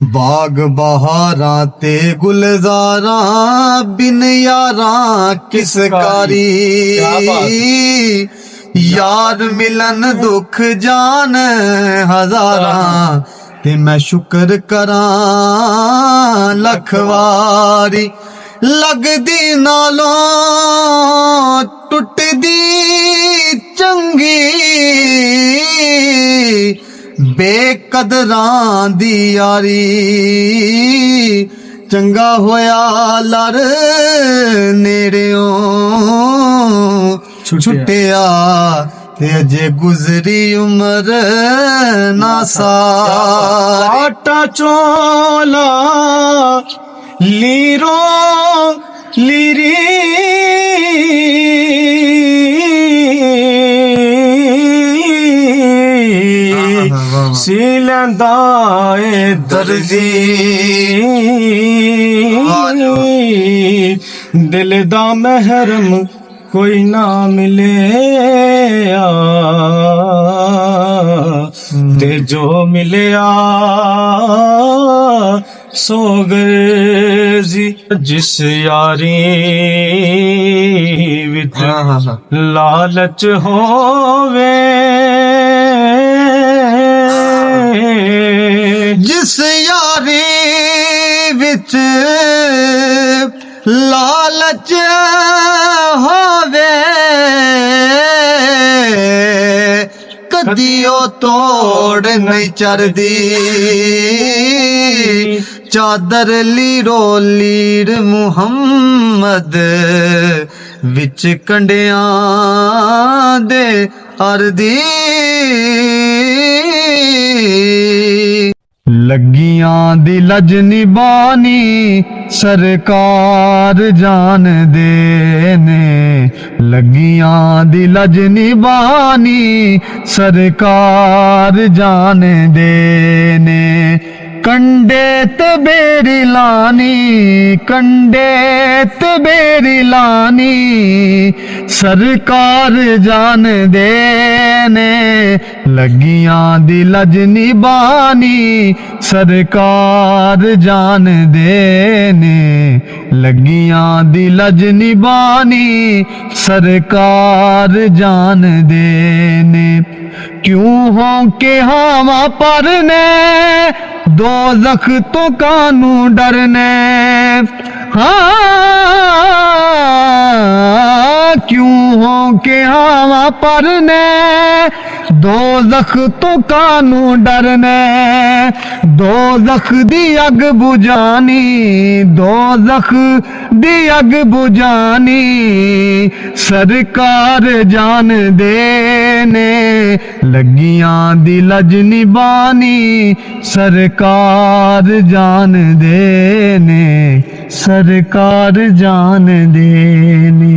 बाग बहारा ते गुलजारा बिन यारा किस कारी। यार मिलन दुख जान हजारा ते मैं शुक्र करा लख वारी। लगदी नालों टुटदी चंगी बेकदरां दी यारी। चंगा होया लर नेड़ियों छुट्टिया ते अजे गुजरी उम्र ना सारी। आटा चोला लीरो लीरी सीलंदा ए दर्जी दिल दा महरम कोई ना मिले ते जो मिले सोगर्जी। जिस यारी विच लालच होवे जिस यारी विच लालच होवे कदियो तोड़ नहीं चरदी। चादर लीरो लीर मुहम्मद विच कंडियां दे अरदी। लगियां दी लज निबानी सरकार जान देने। लगियां दी लज निबानी सरकार जान देने। कंडे ते बेरी लानी कंडे ते बेरी लानी सरकार जान देने। लगियां दी लज निबानी सरकार जान देने। लगियां दी लज निबानी सरकार जान देने। क्यों हो के हवा परने दोज़ख तो कानू डरने। हाँ क्यों हो के हवा परने दोज़ख तो कानू डरने। दोज़ख दी अग बुझानी दोज़ख दी अग बुझानी सरकार जान देने। लगियां दी लज निबानी सरकार जान देने। सरकार जान देने।